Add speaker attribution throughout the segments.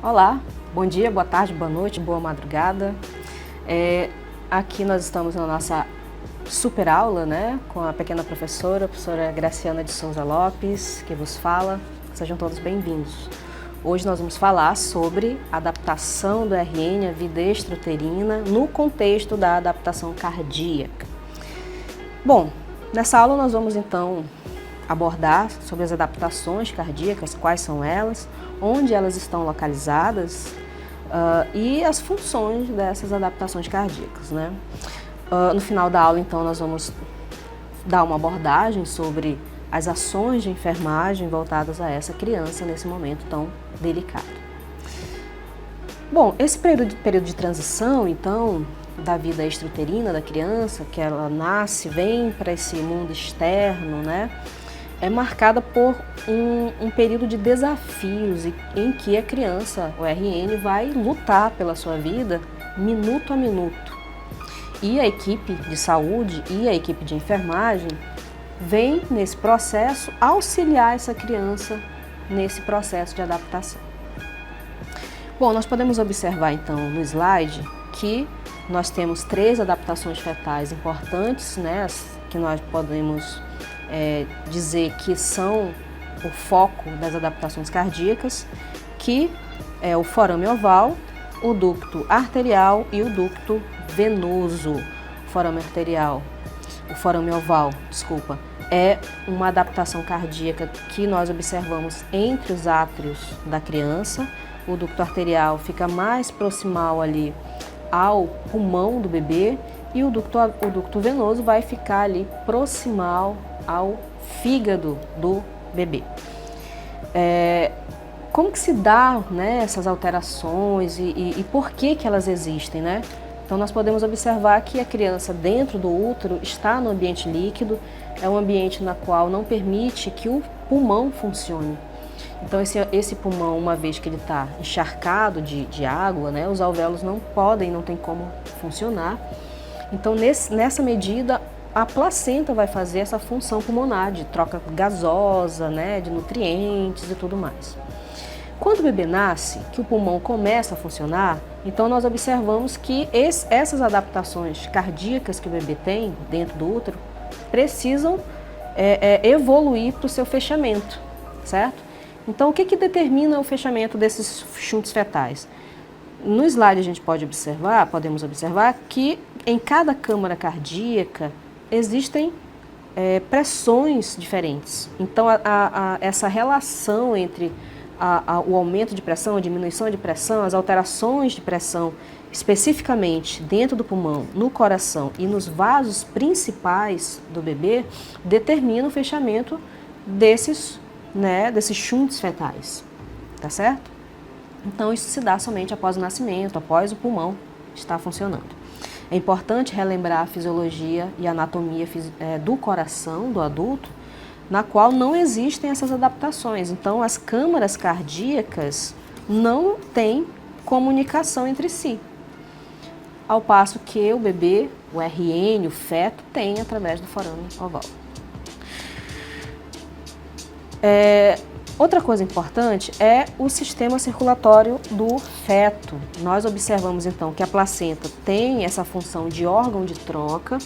Speaker 1: Olá, bom dia, boa tarde, boa noite, boa madrugada. Aqui nós estamos na nossa super aula, né, com a pequena professora, a professora Graciana de Souza Lopes, que vos fala. Sejam todos bem-vindos. Hoje nós vamos falar sobre adaptação do RN à vida extrauterina no contexto da adaptação cardíaca. Bom, nessa aula nós vamos então abordar sobre as adaptações cardíacas, quais são elas, onde elas estão localizadas e as funções dessas adaptações cardíacas, né? No final da aula, então, nós vamos dar uma abordagem sobre as ações de enfermagem voltadas a essa criança nesse momento tão delicado. Bom, esse período de transição, então, da vida extrauterina da criança, que ela nasce, vem para esse mundo externo, né? É marcada por um período de desafios em que a criança, o RN, vai lutar pela sua vida minuto a minuto. E a equipe de saúde e a equipe de enfermagem vem nesse processo auxiliar essa criança nesse processo de adaptação. Bom, nós podemos observar então no slide que nós temos 3 adaptações fetais importantes, né, que nós podemos dizer que são o foco das adaptações cardíacas, que é o forame oval, o ducto arterial e o ducto venoso. O forame oval, é uma adaptação cardíaca que nós observamos entre os átrios da criança. O ducto arterial fica mais proximal ali ao pulmão do bebê e o ducto venoso vai ficar ali proximal ao fígado do bebê. Como que se dá, né, essas alterações e por que elas existem, né? Então nós podemos observar que a criança dentro do útero está no ambiente líquido, é um ambiente na qual não permite que o pulmão funcione. Então esse pulmão, uma vez que ele está encharcado de água, né, os alvéolos não tem como funcionar. Então nessa medida a placenta vai fazer essa função pulmonar de troca gasosa, né, de nutrientes e tudo mais. Quando o bebê nasce, que o pulmão começa a funcionar, então nós observamos que essas adaptações cardíacas que o bebê tem dentro do útero precisam evoluir para o seu fechamento, certo? Então o que determina o fechamento desses shunts fetais? No slide a gente podemos observar que em cada câmara cardíaca existem pressões diferentes. Então essa relação entre o aumento de pressão, a diminuição de pressão, as alterações de pressão, especificamente dentro do pulmão, no coração e nos vasos principais do bebê, determinam o fechamento desses shunts fetais, tá certo? Então isso se dá somente após o nascimento, após o pulmão estar funcionando. É importante relembrar a fisiologia e a anatomia do coração do adulto, na qual não existem essas adaptações. Então, as câmaras cardíacas não têm comunicação entre si, ao passo que o bebê, o RN, o feto, tem através do forame oval. Outra coisa importante é o sistema circulatório do feto. Nós observamos então que a placenta tem essa função de órgão de troca,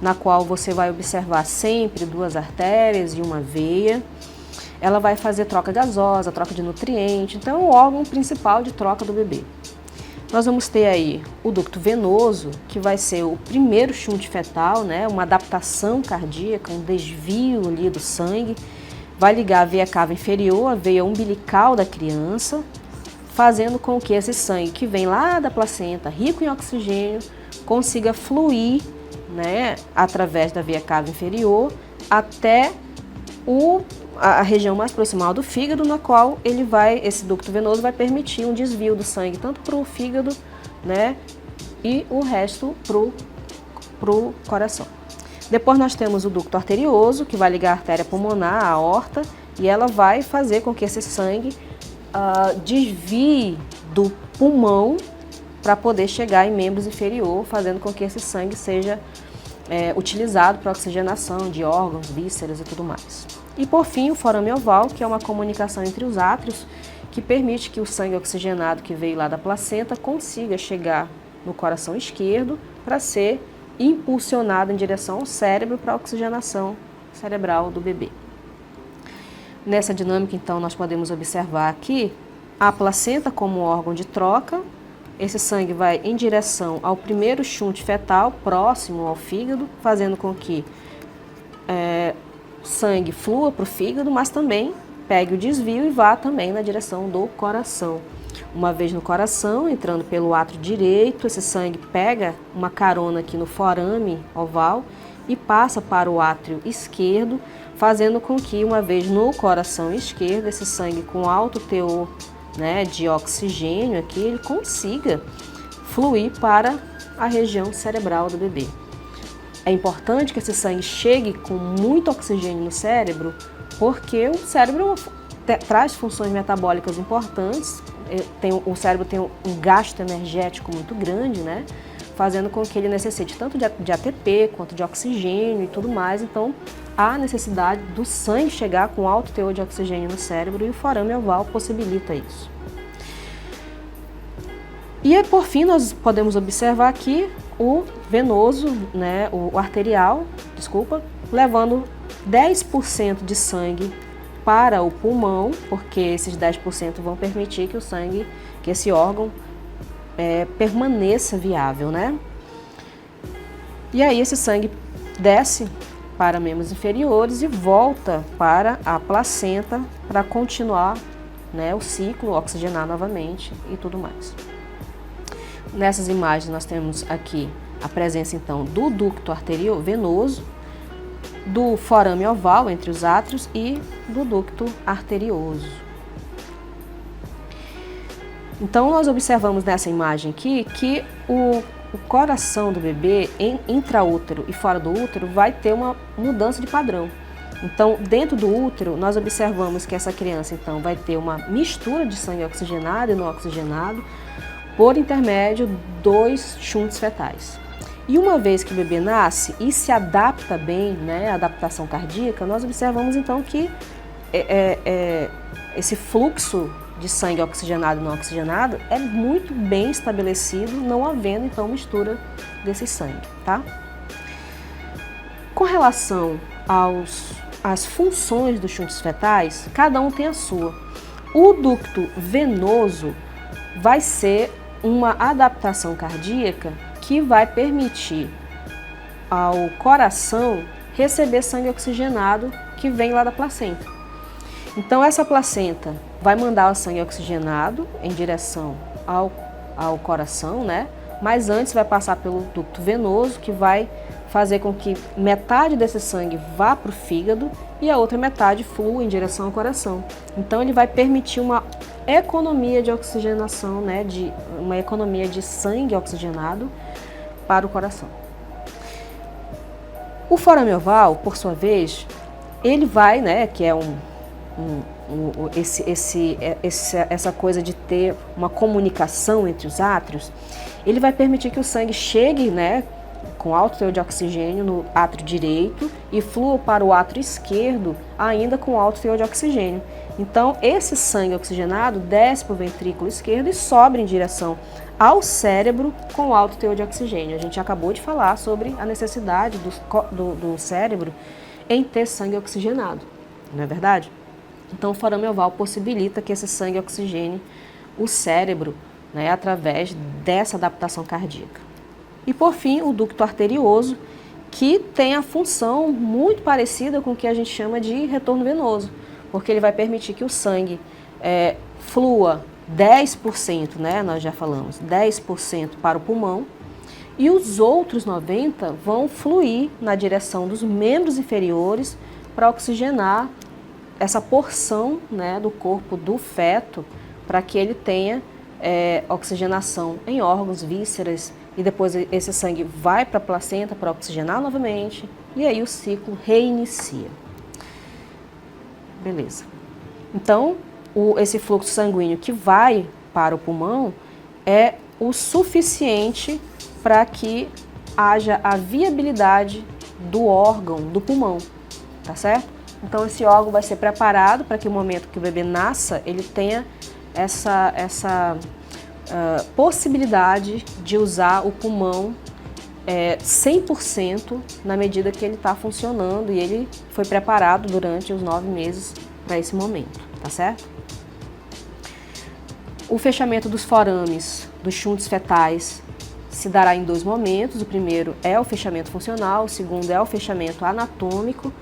Speaker 1: na qual você vai observar sempre 2 artérias e uma veia. Ela vai fazer troca gasosa, troca de nutrientes, então é o órgão principal de troca do bebê. Nós vamos ter aí o ducto venoso, que vai ser o primeiro shunt fetal, né, uma adaptação cardíaca, um desvio ali do sangue, vai ligar a veia cava inferior, a veia umbilical da criança, fazendo com que esse sangue que vem lá da placenta, rico em oxigênio, consiga fluir, né, através da veia cava inferior até a região mais proximal do fígado, na qual esse ducto venoso vai permitir um desvio do sangue tanto para o fígado, né, e o resto para o coração. Depois nós temos o ducto arterioso, que vai ligar a artéria pulmonar à aorta, e ela vai fazer com que esse sangue desvie do pulmão para poder chegar em membros inferior, fazendo com que esse sangue seja utilizado para oxigenação de órgãos, vísceras e tudo mais. E por fim, o forame oval, que é uma comunicação entre os átrios, que permite que o sangue oxigenado que veio lá da placenta consiga chegar no coração esquerdo para ser impulsionado em direção ao cérebro para a oxigenação cerebral do bebê. Nessa dinâmica, então, nós podemos observar aqui a placenta como órgão de troca. Esse sangue vai em direção ao primeiro shunt fetal, próximo ao fígado, fazendo com que sangue flua para o fígado, mas também pegue o desvio e vá também na direção do coração. Uma vez no coração, entrando pelo átrio direito, esse sangue pega uma carona aqui no forame oval e passa para o átrio esquerdo, fazendo com que, uma vez no coração esquerdo, esse sangue com alto teor, né, de oxigênio aqui, ele consiga fluir para a região cerebral do bebê. É importante que esse sangue chegue com muito oxigênio no cérebro, porque o cérebro traz funções metabólicas importantes, o cérebro tem um gasto energético muito grande, né? Fazendo com que ele necessite tanto de ATP quanto de oxigênio e tudo mais. Então, há necessidade do sangue chegar com alto teor de oxigênio no cérebro e o forame oval possibilita isso. E, por fim, nós podemos observar aqui o venoso, né, o arterial, levando 10% de sangue para o pulmão, porque esses 10% vão permitir que o sangue, que esse órgão permaneça viável, né? E aí esse sangue desce para membros inferiores e volta para a placenta para continuar, né, o ciclo, oxigenar novamente e tudo mais. Nessas imagens nós temos aqui a presença então do ducto arterial venoso, do forame oval entre os átrios e do ducto arterioso. Então nós observamos nessa imagem aqui que o coração do bebê intraútero e fora do útero vai ter uma mudança de padrão. Então, dentro do útero, nós observamos que essa criança então vai ter uma mistura de sangue oxigenado e não oxigenado por intermédio dos shunts fetais. E uma vez que o bebê nasce e se adapta bem, né, a adaptação cardíaca, nós observamos então que esse fluxo de sangue oxigenado e não oxigenado é muito bem estabelecido, não havendo então mistura desse sangue, tá? Com relação às funções dos shunts fetais, cada um tem a sua. O ducto venoso vai ser uma adaptação cardíaca que vai permitir ao coração receber sangue oxigenado que vem lá da placenta. Então essa placenta vai mandar o sangue oxigenado em direção ao coração, né? Mas antes vai passar pelo ducto venoso, que vai fazer com que metade desse sangue vá para o fígado e a outra metade flua em direção ao coração. Então ele vai permitir uma economia de oxigenação, né? Uma economia de sangue oxigenado para o coração. O forame oval, por sua vez, ele vai, né? Que é essa coisa de ter uma comunicação entre os átrios, ele vai permitir que o sangue chegue, né, com alto teor de oxigênio no átrio direito e flua para o átrio esquerdo ainda com alto teor de oxigênio. Então, esse sangue oxigenado desce para o ventrículo esquerdo e sobe em direção ao cérebro com alto teor de oxigênio. A gente acabou de falar sobre a necessidade do cérebro em ter sangue oxigenado, não é verdade? Então, o forame oval possibilita que esse sangue oxigene o cérebro, né, através dessa adaptação cardíaca. E, por fim, o ducto arterioso, que tem a função muito parecida com o que a gente chama de retorno venoso, porque ele vai permitir que o sangue flua 10%, né, nós já falamos, 10% para o pulmão, e os outros 90% vão fluir na direção dos membros inferiores para oxigenar essa porção, né, do corpo do feto, para que ele tenha oxigenação em órgãos, vísceras, e depois esse sangue vai para a placenta para oxigenar novamente, e aí o ciclo reinicia. Beleza. Então, esse fluxo sanguíneo que vai para o pulmão é o suficiente para que haja a viabilidade do órgão do pulmão, tá certo? Então, esse órgão vai ser preparado para que no momento que o bebê nasça, ele tenha essa possibilidade de usar o pulmão 100% na medida que ele está funcionando e ele foi preparado durante os 9 meses para esse momento, tá certo? O fechamento dos forames, dos shunts fetais, se dará em 2 momentos. O primeiro é o fechamento funcional, o segundo é o fechamento anatômico.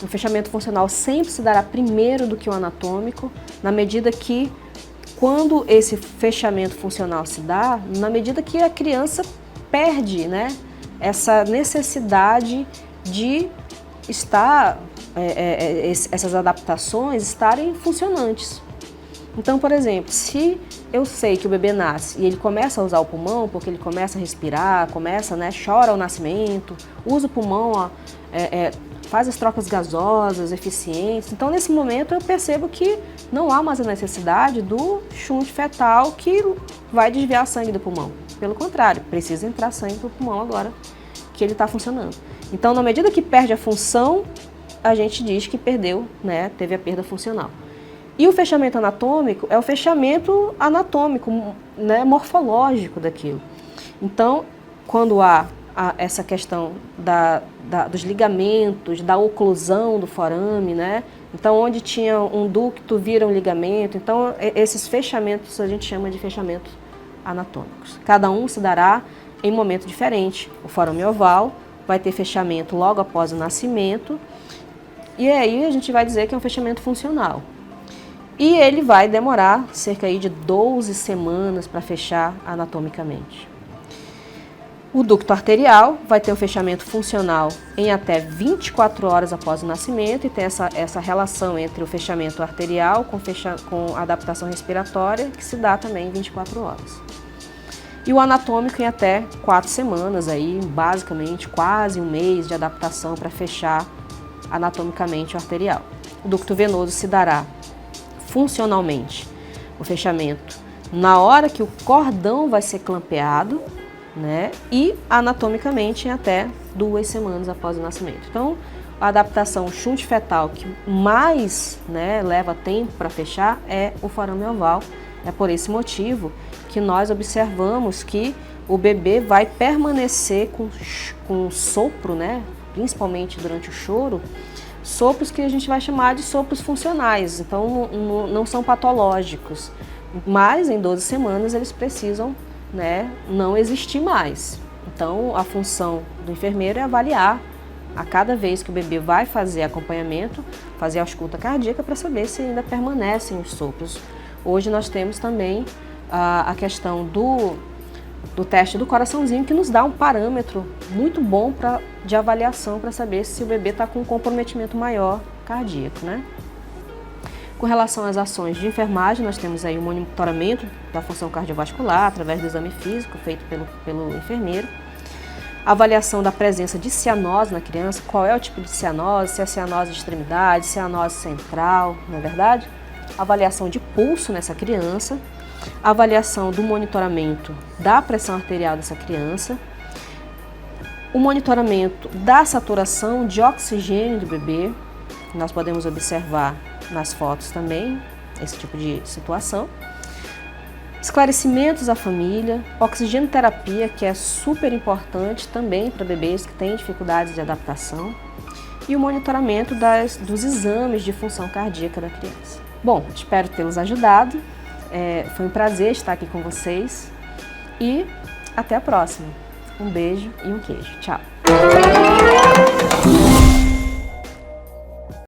Speaker 1: O fechamento funcional sempre se dará primeiro do que o anatômico, na medida que, quando esse fechamento funcional se dá, na medida que a criança perde, né, essa necessidade de estar, essas adaptações estarem funcionantes. Então, por exemplo, se eu sei que o bebê nasce e ele começa a usar o pulmão, porque ele começa a respirar, começa, né, chora ao nascimento, usa o pulmão, faz as trocas gasosas, eficientes. Então, nesse momento, eu percebo que não há mais a necessidade do shunt fetal que vai desviar sangue do pulmão. Pelo contrário, precisa entrar sangue para o pulmão agora que ele está funcionando. Então, na medida que perde a função, a gente diz que perdeu, né, teve a perda funcional. E o fechamento anatômico é o fechamento anatômico, né, morfológico daquilo. Então, quando há essa questão dos ligamentos, da oclusão do forame, né? Então, onde tinha um ducto vira um ligamento. Então, esses fechamentos a gente chama de fechamentos anatômicos. Cada um se dará em momento diferente. O forame oval vai ter fechamento logo após o nascimento, e aí a gente vai dizer que é um fechamento funcional. E ele vai demorar cerca aí de 12 semanas para fechar anatomicamente. O ducto arterial vai ter o fechamento funcional em até 24 horas após o nascimento e tem essa relação entre o fechamento arterial com a adaptação respiratória, que se dá também em 24 horas. E o anatômico em até 4 semanas, aí, basicamente quase um mês de adaptação para fechar anatomicamente o arterial. O ducto venoso se dará funcionalmente o fechamento na hora que o cordão vai ser clampeado, né? E anatomicamente em até 2 semanas após o nascimento. Então, a adaptação shunt fetal que mais, né, leva tempo para fechar é o forame oval. É por esse motivo que nós observamos que o bebê vai permanecer com sopro, né, principalmente durante o choro, sopros que a gente vai chamar de sopros funcionais, então não são patológicos, mas em 12 semanas eles precisam, né, não existir mais. Então a função do enfermeiro é avaliar a cada vez que o bebê vai fazer acompanhamento, fazer a ausculta cardíaca para saber se ainda permanecem os sopros. Hoje nós temos também a questão do teste do coraçãozinho, que nos dá um parâmetro muito bom de avaliação para saber se o bebê está com um comprometimento maior cardíaco, né? Com relação às ações de enfermagem, nós temos aí o monitoramento da função cardiovascular através do exame físico feito pelo enfermeiro, avaliação da presença de cianose na criança, qual é o tipo de cianose, se é cianose de extremidade, cianose central, não é verdade? Avaliação de pulso nessa criança, avaliação do monitoramento da pressão arterial dessa criança, o monitoramento da saturação de oxigênio do bebê, nós podemos observar nas fotos também esse tipo de situação, esclarecimentos à família, oxigenoterapia, que é super importante também para bebês que têm dificuldades de adaptação, e o monitoramento dos exames de função cardíaca da criança. Bom, espero tê-los ajudado. Foi um prazer estar aqui com vocês e até a próxima. Um beijo e um queijo. Tchau!